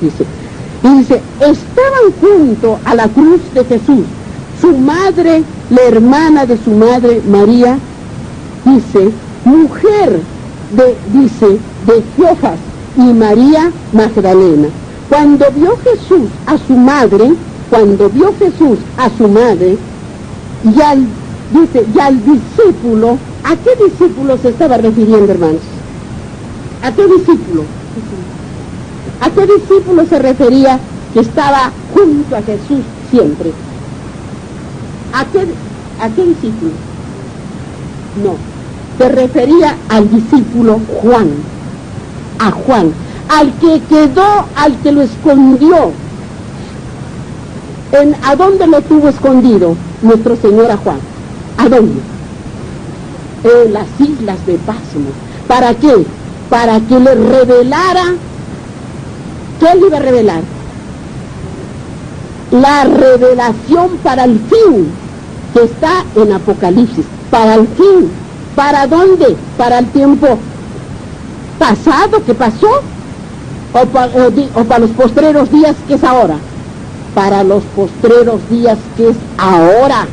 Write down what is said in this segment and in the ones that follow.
dice. Y dice, estaban junto a la cruz de Jesús, su madre, la hermana de su madre, María, dice, mujer de Cleofas y María Magdalena. Cuando vio Jesús a su madre, y al discípulo, ¿a qué discípulo se estaba refiriendo, hermanos? ¿A qué discípulo? ¿A qué discípulo se refería que estaba junto a Jesús siempre? ¿A qué discípulo? No, se refería al discípulo Juan, a Juan, al que lo escondió. ¿A dónde lo tuvo escondido nuestro Señor a Juan? ¿A dónde? En las islas de Pásmo. ¿Para qué? Para que le revelara. ¿Qué le iba a revelar? La revelación para el fin, que está en Apocalipsis. Para el fin. ¿Para dónde? Para el tiempo pasado que pasó, o para los postreros días que es ahora. Para los postreros días que es ahora,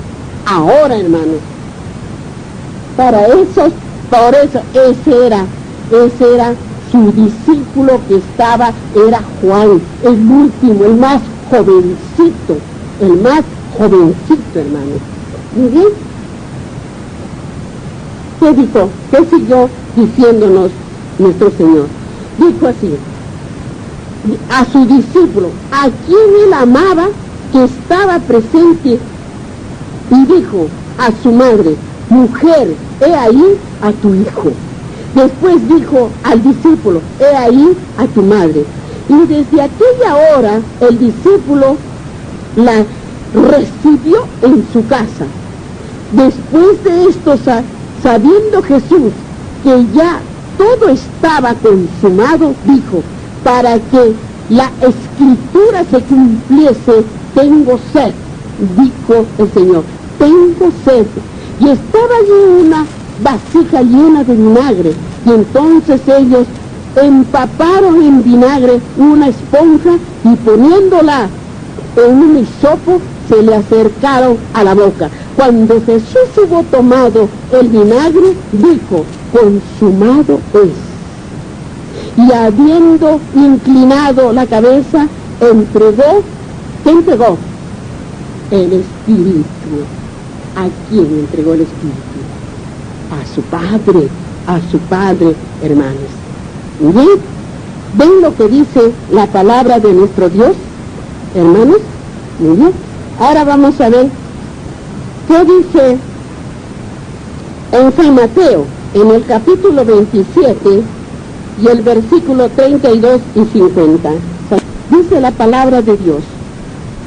hermanos. Por eso, ese era su discípulo que estaba, era Juan, el último, el más jovencito, hermanos. ¿Muy bien? ¿Qué dijo? ¿Qué siguió diciéndonos nuestro Señor? Dijo así, a su discípulo, a quien él amaba, que estaba presente, y dijo a su madre, mujer, he ahí a tu hijo. Después dijo al discípulo, he ahí a tu madre. Y desde aquella hora el discípulo la recibió en su casa. Después de esto, sabiendo Jesús que ya todo estaba consumado, dijo, para que la escritura se cumpliese, tengo sed, dijo el Señor, tengo sed. Y estaba allí una vasija llena de vinagre, y entonces ellos empaparon en vinagre una esponja y poniéndola en un hisopo se le acercaron a la boca. Cuando Jesús hubo tomado el vinagre, dijo, consumado es. Y habiendo inclinado la cabeza, entregó, ¿qué entregó? El Espíritu. ¿A quién entregó el Espíritu? A su Padre, hermanos. ¿Bien? ¿Ven lo que dice la palabra de nuestro Dios, hermanos? Muy bien. Ahora vamos a ver qué dice en San Mateo, en el capítulo 27, y el versículo 32 y 50. Dice la palabra de Dios,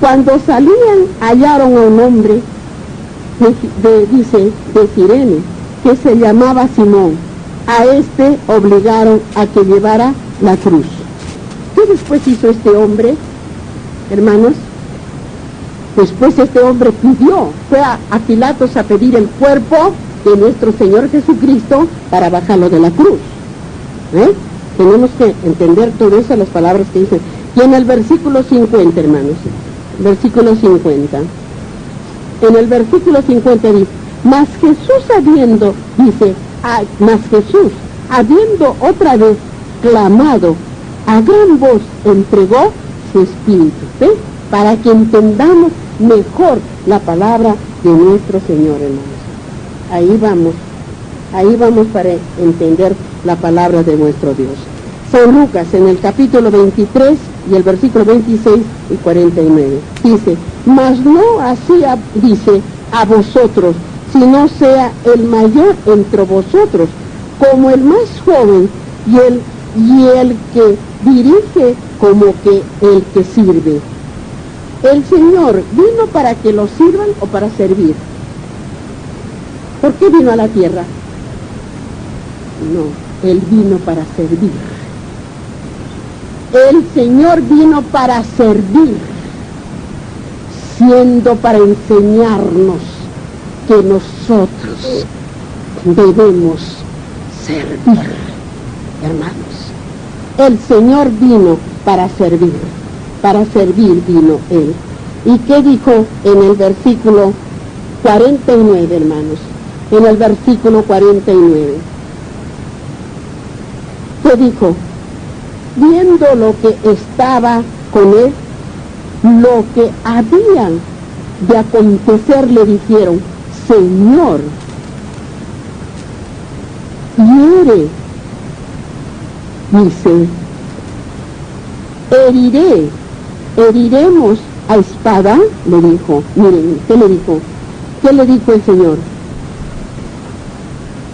cuando salían hallaron a un hombre, de Cirene, que se llamaba Simón. A este obligaron a que llevara la cruz. ¿Qué después hizo este hombre, hermanos? Después este hombre fue a Pilatos a pedir el cuerpo de nuestro Señor Jesucristo para bajarlo de la cruz. Tenemos que entender todo eso, las palabras que dicen. Y en el versículo 50, hermanos, versículo 50. En el versículo 50 dice, mas Jesús habiendo otra vez clamado, a gran voz entregó su espíritu. ¿Ves? Para que entendamos mejor la palabra de nuestro Señor, hermanos. Ahí vamos para entender la palabra de nuestro Dios. San Lucas, en el capítulo 23 y el versículo 26 y 49, dice, mas no así dice a vosotros, sino sea el mayor entre vosotros, como el más joven, y el que dirige como que el que sirve. El Señor vino para que lo sirvan o para servir. ¿Por qué vino a la tierra? No, Él vino para servir. El Señor vino para servir, siendo para enseñarnos que nosotros debemos servir, hermanos. El Señor vino para servir. para servir vino él. ¿Y qué dijo en el versículo 49, hermanos? En el versículo 49. ¿Qué dijo? Viendo lo que estaba con él, lo que había de acontecer, le dijeron: Señor, hiere. Dice: heriremos a espada, le dijo. Miren, ¿qué le dijo? ¿Qué le dijo el Señor?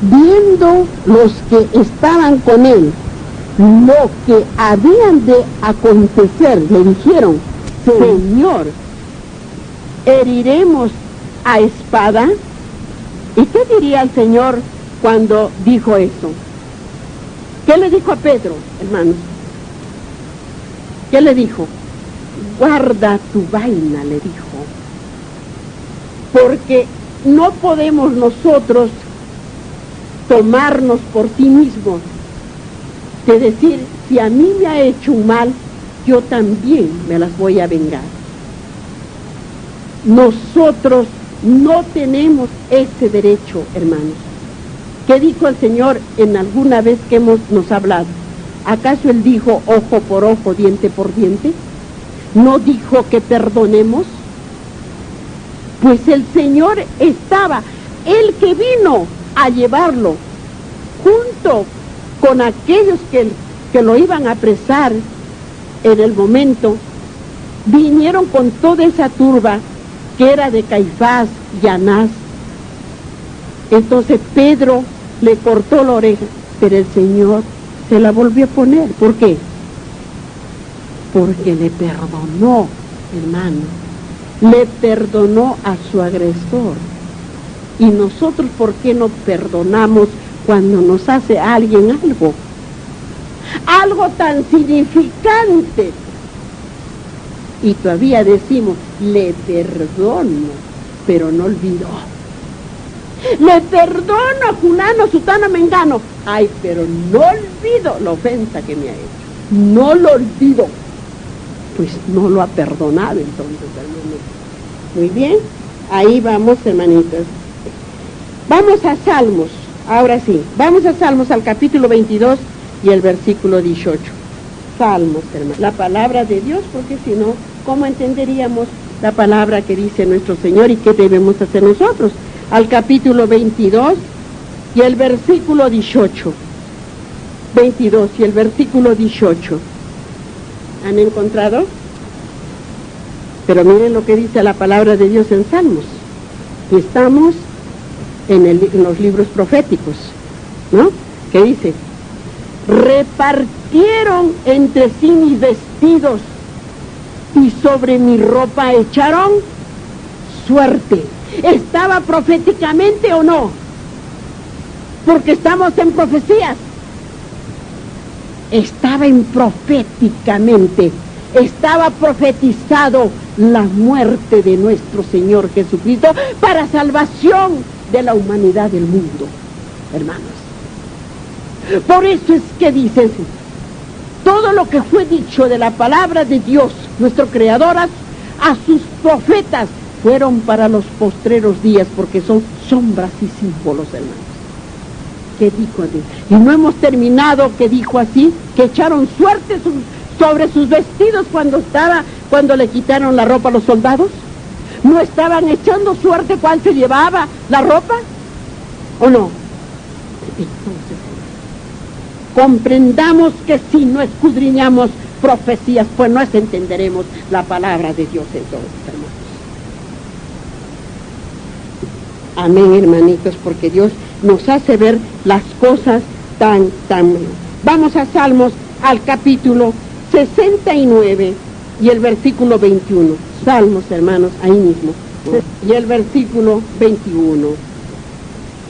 Viendo los que estaban con él lo que habían de acontecer, le dijeron: Señor, heriremos a espada. ¿Y qué diría el Señor cuando dijo eso? ¿Qué le dijo a Pedro, hermanos? ¿Qué le dijo? Guarda tu vaina, le dijo. Porque no podemos nosotros tomarnos por sí mismos, de decir, si a mí me ha hecho un mal, yo también me las voy a vengar. Nosotros no tenemos ese derecho, hermanos. ¿Qué dijo el Señor en alguna vez que nos ha hablado? ¿Acaso Él dijo ojo por ojo, diente por diente? ¿No dijo que perdonemos? Pues el Señor estaba, el que vino a llevarlo, junto con aquellos que lo iban a apresar en el momento, vinieron con toda esa turba que era de Caifás y Anás. Entonces Pedro le cortó la oreja, pero el Señor se la volvió a poner. ¿Por qué? Porque le perdonó, hermano, le perdonó a su agresor. Y nosotros, ¿por qué no perdonamos cuando nos hace alguien algo? Algo tan significante. Y todavía decimos, le perdono, pero no olvido. Le perdono a fulano, sutano, mengano. Ay, pero no olvido la ofensa que me ha hecho. No lo olvido. Pues no lo ha perdonado entonces, hermano. Muy bien, ahí vamos, hermanitos. Vamos a Salmos, ahora sí. Vamos a Salmos, al capítulo 22 y el versículo 18. Salmos, hermano. La palabra de Dios, porque si no, ¿cómo entenderíamos la palabra que dice nuestro Señor y qué debemos hacer nosotros? Al capítulo 22 y el versículo 18. 22 y el versículo 18. ¿Han encontrado? Pero miren lo que dice la palabra de Dios en Salmos. Estamos en los libros proféticos, ¿no? ¿Qué dice? Repartieron entre sí mis vestidos y sobre mi ropa echaron suerte. ¿Estaba proféticamente o no? Porque estamos en profecías. Estaba en proféticamente. Estaba profetizado la muerte de nuestro Señor Jesucristo para salvación de la humanidad del mundo, hermanos. Por eso es que dicen, todo lo que fue dicho de la palabra de Dios, nuestro Creador, a sus profetas, fueron para los postreros días, porque son sombras y símbolos, hermanos. ¿Qué dijo Dios? Y no hemos terminado, que dijo así, que echaron suerte sobre sus vestidos cuando le quitaron la ropa a los soldados. ¿No estaban echando suerte cuál se llevaba la ropa? ¿O no? Entonces, comprendamos que si no escudriñamos profecías, pues no entenderemos la palabra de Dios entonces, hermanos. Amén, hermanitos, porque Dios nos hace ver las cosas tan. Vamos a Salmos, al capítulo 69 y el versículo 21. Salmos, hermanos, ahí mismo. Y el versículo 21.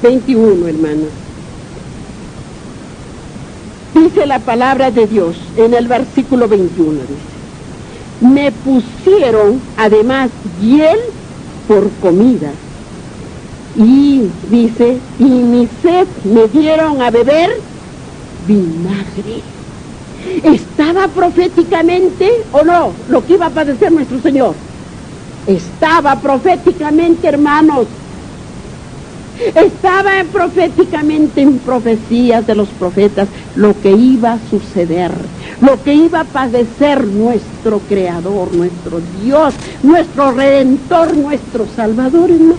21, hermanos. Dice la palabra de Dios en el versículo 21, dice: me pusieron además hiel por comida. Y dice, y mi sed me dieron a beber vinagre. ¿Estaba proféticamente o no lo que iba a padecer nuestro Señor? Estaba proféticamente, hermanos. Estaba proféticamente en profecías de los profetas lo que iba a suceder, lo que iba a padecer nuestro Creador, nuestro Dios, nuestro Redentor, nuestro Salvador, hermanos.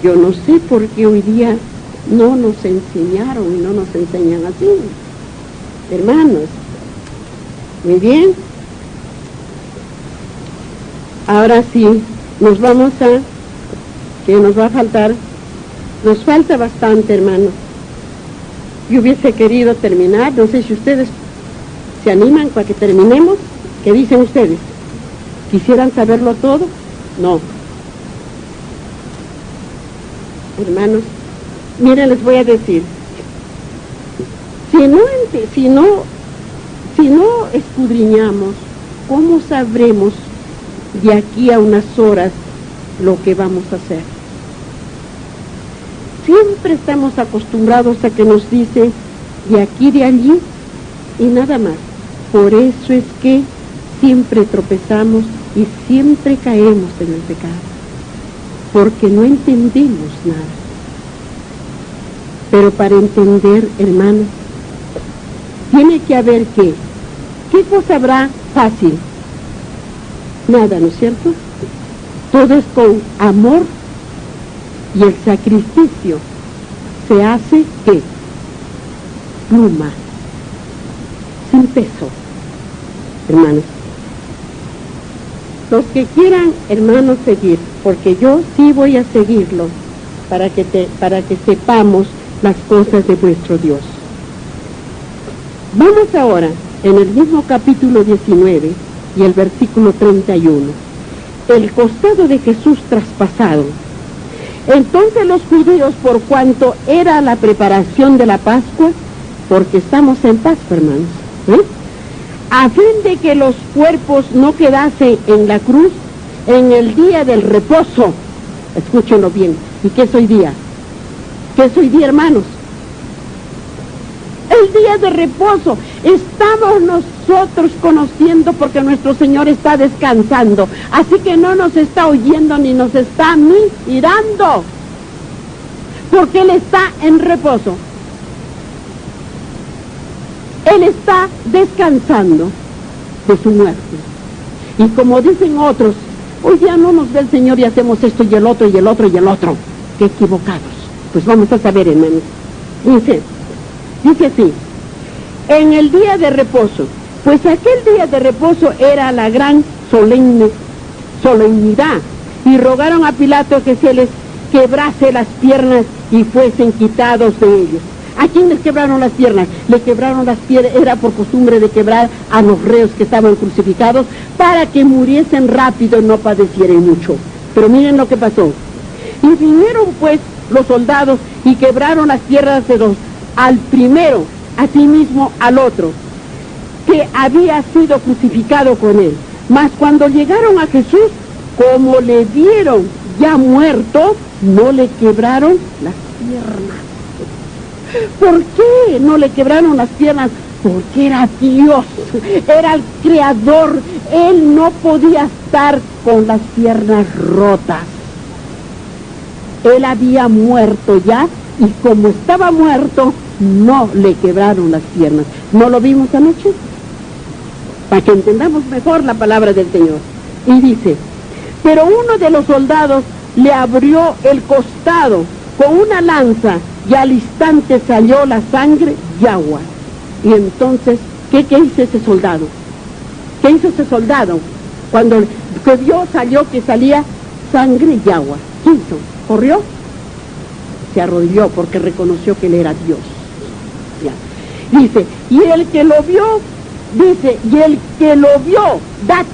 Yo no sé por qué hoy día no nos enseñaron y no nos enseñan así, hermanos. Muy bien. Ahora sí, nos vamos a... que nos va a faltar, nos falta bastante, hermanos. Yo hubiese querido terminar, no sé si ustedes se animan para que terminemos. ¿Qué dicen ustedes? ¿Quisieran saberlo todo? No. Hermanos, miren, les voy a decir, si no escudriñamos, ¿cómo sabremos de aquí a unas horas lo que vamos a hacer? Siempre estamos acostumbrados a que nos dice de aquí, de allí y nada más. Por eso es que siempre tropezamos y siempre caemos en el pecado, porque no entendemos nada. Pero para entender, hermanos, tiene que haber ¿qué cosa habrá fácil? Nada, ¿no es cierto? Todo es con amor, y el sacrificio se hace ¿qué? Pluma, sin peso, hermanos. Los que quieran, hermanos, seguir, porque yo sí voy a seguirlo, para que sepamos las cosas de vuestro Dios. Vamos ahora en el mismo capítulo 19 y el versículo 31. El costado de Jesús traspasado. Entonces los judíos, por cuanto era la preparación de la Pascua, porque estamos en Pascua, hermanos, a fin de que los cuerpos no quedasen en la cruz en el día del reposo. Escúchenlo bien. ¿Y qué es hoy día? ¿Qué es hoy día, hermanos? El día de reposo. Estamos nosotros conociendo porque nuestro Señor está descansando. Así que no nos está oyendo ni nos está mirando, porque Él está en reposo. Él está descansando de su muerte. Y como dicen otros, hoy ya no nos ve el Señor y hacemos esto y el otro y el otro y el otro. ¡Qué equivocados! Pues vamos a saber, hermanos. Dice así: en el día de reposo, pues aquel día de reposo era la gran solemnidad, y rogaron a Pilato que se les quebrase las piernas y fuesen quitados de ellos. ¿A quién les quebraron las piernas? Le quebraron las piernas, era por costumbre de quebrar a los reos que estaban crucificados para que muriesen rápido y no padecieran mucho. Pero miren lo que pasó. Y vinieron pues los soldados y quebraron las piernas de los al primero, asimismo al otro, que había sido crucificado con él. Mas cuando llegaron a Jesús, como le vieron ya muerto, no le quebraron las piernas. ¿Por qué no le quebraron las piernas? Porque era Dios, era el Creador. Él no podía estar con las piernas rotas. Él había muerto ya, y como estaba muerto, no le quebraron las piernas. ¿No lo vimos anoche? Para que entendamos mejor la palabra del Señor. Y dice: pero uno de los soldados le abrió el costado con una lanza, y al instante salió la sangre y agua. Y entonces, ¿qué hizo ese soldado? ¿Qué hizo ese soldado? Cuando vio, salió que salía sangre y agua. ¿Qué hizo? ¿Corrió? Se arrodilló porque reconoció que Él era Dios. Ya. Dice, y el que lo vio, da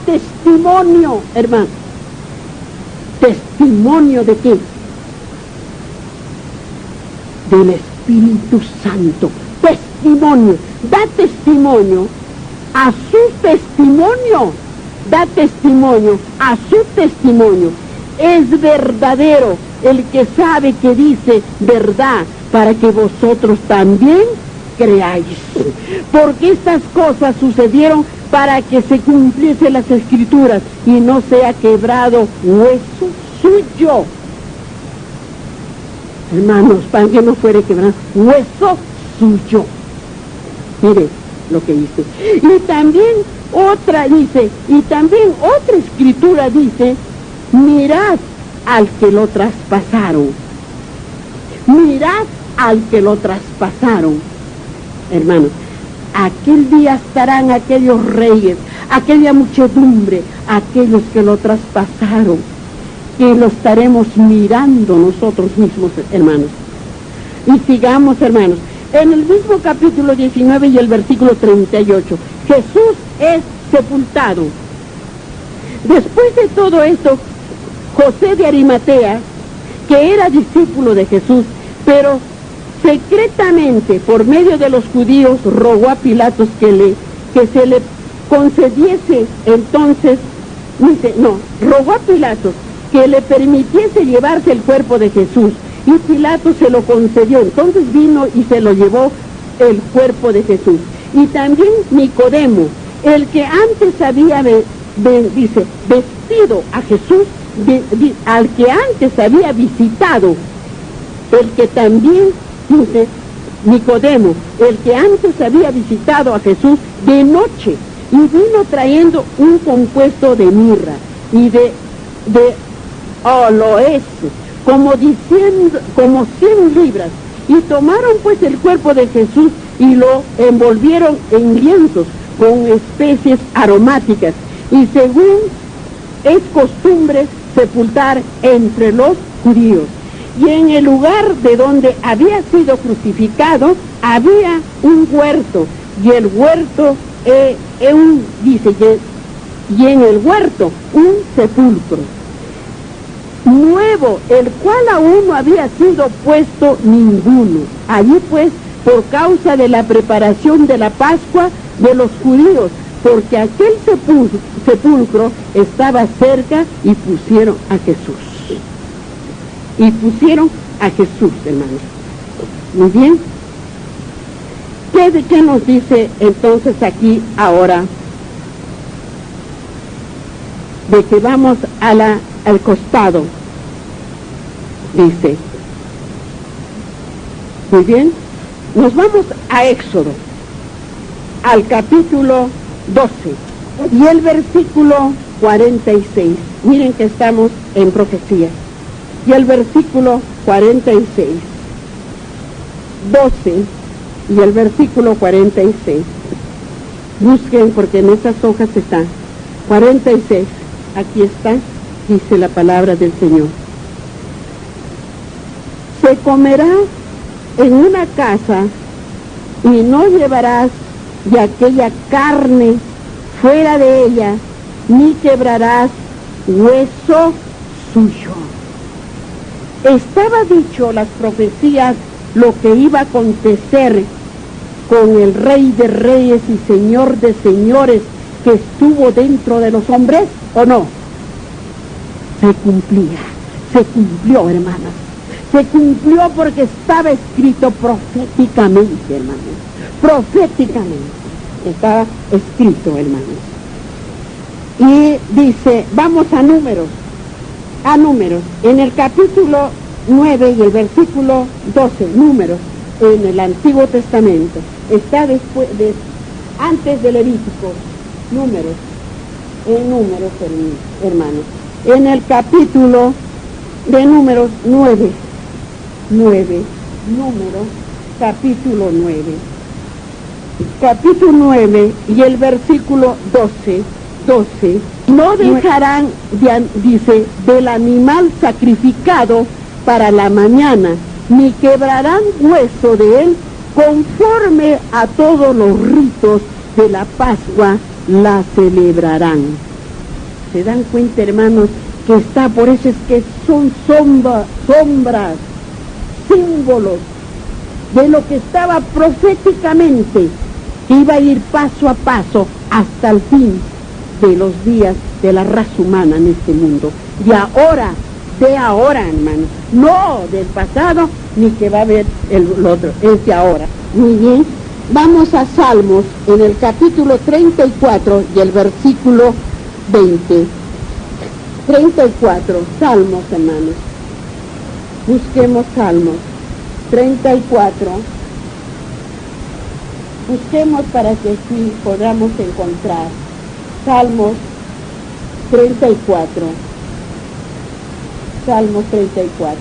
testimonio, hermano. ¿Testimonio de qué? Del Espíritu Santo. Testimonio. Da testimonio a su testimonio. Da testimonio a su testimonio. Es verdadero, el que sabe que dice verdad, para que vosotros también creáis. Porque estas cosas sucedieron para que se cumpliesen las Escrituras y no sea quebrado hueso suyo. Hermanos, para que no fuere quebrado hueso suyo. Mire lo que dice. Y también otra escritura dice, mirad al que lo traspasaron. Mirad al que lo traspasaron. Hermanos, aquel día estarán aquellos reyes, aquella muchedumbre, aquellos que lo traspasaron, que lo estaremos mirando nosotros mismos, hermanos. Y sigamos, hermanos. En el mismo capítulo 19 y el versículo 38, Jesús es sepultado. Después de todo esto, José de Arimatea, que era discípulo de Jesús, pero secretamente por medio de los judíos rogó a Pilatos que se le concediese entonces, rogó a Pilatos que le permitiese llevarse el cuerpo de Jesús, y Pilatos se lo concedió. Entonces vino y se lo llevó el cuerpo de Jesús. Y también Nicodemo, el que antes había vestido a Jesús, al que antes había visitado, el que también, dice Nicodemo, el que antes había visitado a Jesús de noche, y vino trayendo un compuesto de mirra y de aloes, como 100 libras, y tomaron pues el cuerpo de Jesús y lo envolvieron en lienzos con especies aromáticas, y según es costumbre sepultar entre los judíos. Y en el lugar de donde había sido crucificado había un huerto, y el huerto y en el huerto un sepulcro nuevo, el cual aún no había sido puesto ninguno. Allí pues, por causa de la preparación de la Pascua de los judíos, porque aquel sepulcro estaba cerca, y pusieron a Jesús. Y pusieron a Jesús, hermanos. Muy bien. ¿Qué nos dice entonces aquí ahora? De que vamos al costado, dice. Muy bien, nos vamos a Éxodo, al capítulo 12, y el versículo 46. Miren que estamos en profecía. Y el versículo 46, 12, y el versículo 46. Busquen, porque en esas hojas está. 46. Aquí está, dice la palabra del Señor. Se comerá en una casa, y no llevarás de aquella carne fuera de ella, ni quebrarás hueso suyo. Estaba dicho las profecías lo que iba a acontecer con el Rey de Reyes y Señor de Señores, que estuvo dentro de los hombres, ¿o no? Se cumplió, hermanas. Se cumplió porque estaba escrito proféticamente, hermanos. Proféticamente estaba escrito, hermanos. Y dice, vamos a Números, en el capítulo 9 y el versículo 12, Números, en el Antiguo Testamento, está antes de Levítico. Números, hermanos, en el capítulo de Números 9, Números, capítulo 9 y el versículo 12, no dejarán, dice, del animal sacrificado para la mañana, ni quebrarán hueso de él, conforme a todos los ritos de la Pascua la celebrarán. ¿Se dan cuenta, hermanos, que está? Por eso es que son sombras, símbolos de lo que estaba proféticamente, que iba a ir paso a paso hasta el fin de los días de la raza humana en este mundo. Y ahora, de ahora, hermano, no del pasado, ni que va a haber el otro, es de ahora. Muy bien, vamos a Salmos, en el capítulo 34 y el versículo 20. 34, Salmos, hermanos. Busquemos Salmos 34. Busquemos para que así podamos encontrar. Salmos 34. Salmos 34.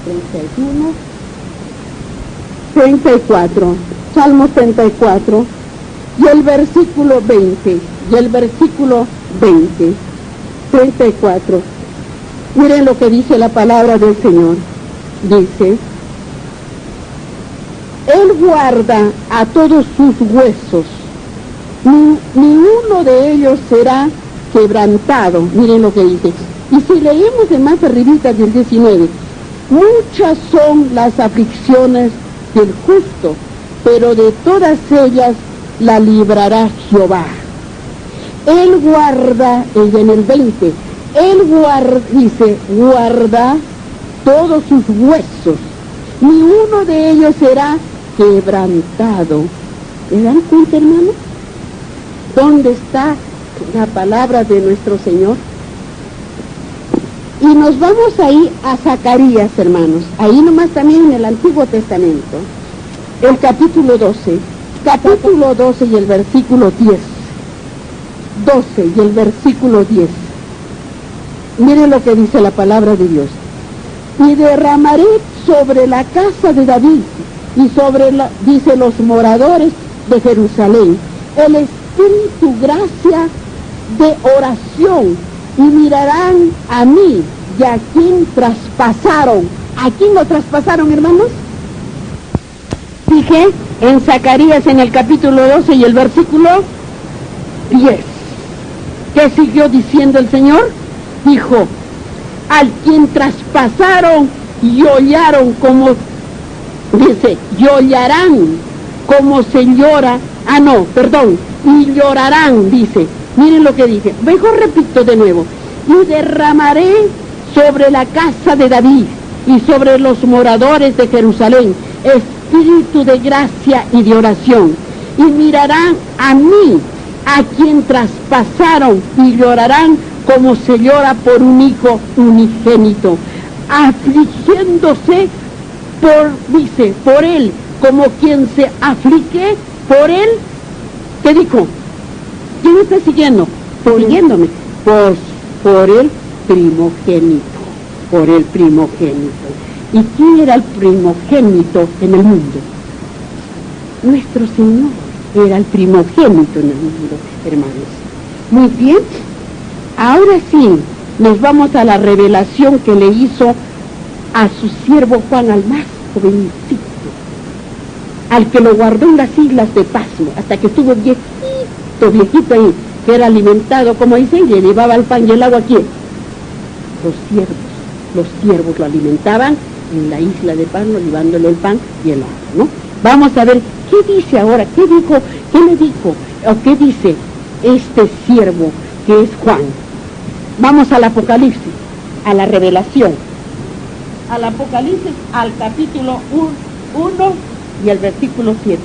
31. 34. Salmos 34. Y el versículo 20. Y el versículo 20. 34. Miren lo que dice la palabra del Señor. Dice: Él guarda a todos sus huesos, ni uno de ellos será quebrantado. Miren lo que dice. Y si leemos de más arribita del 19, muchas son las aflicciones del justo, pero de todas ellas la librará Jehová. Él guarda, y en el 20, Él guarda, dice, guarda todos sus huesos, ni uno de ellos será quebrantado. ¿Se dan cuenta, hermano? ¿Dónde está la palabra de nuestro Señor? Y nos vamos ahí a Zacarías, hermanos, ahí nomás también en el Antiguo Testamento, el capítulo 12 y el versículo 10. 12 y el versículo 10. Miren lo que dice la palabra de Dios. Y derramaré sobre la casa de David y sobre, dice, los moradores de Jerusalén, el espíritu gracia de oración, y mirarán a mí y a quien traspasaron. ¿A quién lo traspasaron, hermanos? Dije en Zacarías en el capítulo 12 y el versículo 10. ¿Qué siguió diciendo el Señor? Dijo: al quien traspasaron y hollaron como, dice, y hollarán como se llora, y llorarán, dice. Miren lo que dice, mejor repito de nuevo: y derramaré sobre la casa de David y sobre los moradores de Jerusalén espíritu de gracia y de oración, y mirarán a mí, a quien traspasaron, y llorarán como se llora por un hijo unigénito, afligiéndose por él, como quien se aflige por él. ¿Qué dijo? ¿Quién está siguiendo? Siguiéndome. Pues por el primogénito, por el primogénito. ¿Y quién era el primogénito en el mundo? Nuestro Señor era el primogénito en el mundo, hermanos. Muy bien. Ahora sí, nos vamos a la revelación que le hizo a su siervo Juan, al más jovencito, al que lo guardó en las islas de Pasmo, hasta que estuvo viejito ahí, que era alimentado, como dicen, le llevaba el pan y el agua. ¿Quién? Los siervos lo alimentaban en la isla de Pasmo, llevándole el pan y el agua, ¿no? Vamos a ver, ¿qué dice ahora? ¿Qué dijo? ¿Qué le dijo? ¿O qué dice este siervo que es Juan? Vamos al Apocalipsis, a la revelación. Al Apocalipsis, al capítulo 1 y el versículo 7.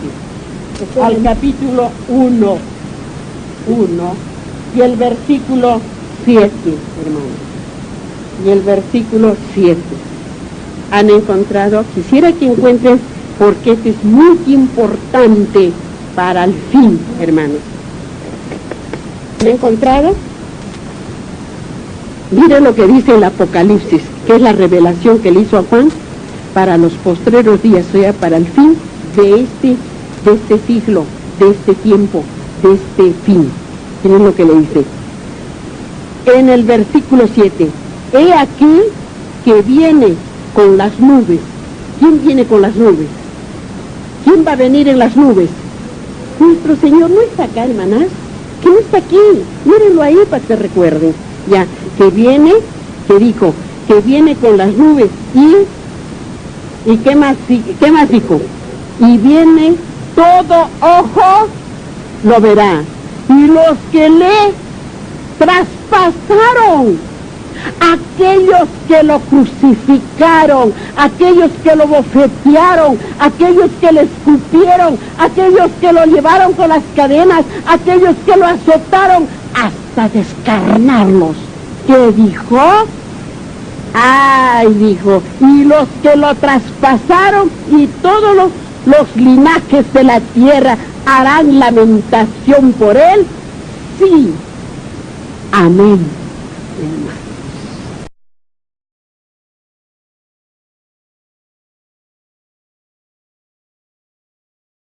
Al capítulo 1 y el versículo 7, hermanos. Y el versículo 7. ¿Han encontrado? Quisiera que encuentren, porque este es muy importante para el fin, hermanos. ¿Han encontrado? Miren lo que dice el Apocalipsis, que es la revelación que le hizo a Juan para los postreros días, o sea, para el fin de este siglo, de este tiempo, de este fin. Miren lo que le dice. En el versículo 7, he aquí que viene con las nubes. ¿Quién viene con las nubes? ¿Quién va a venir en las nubes? Nuestro Señor no está acá, hermanas, que no está aquí. Mírenlo ahí para que recuerden. Ya, que viene, que dijo, que viene con las nubes y ¿qué más dijo? Y viene, todo ojo lo verá, y los que le traspasaron, aquellos que lo crucificaron, aquellos que lo bofetearon, aquellos que le escupieron, aquellos que lo llevaron con las cadenas, aquellos que lo azotaron hasta descarnarlos. ¿Qué dijo? Ay, dijo, y los que lo traspasaron y todos los linajes de la tierra harán lamentación por él. Sí, amén, hermano.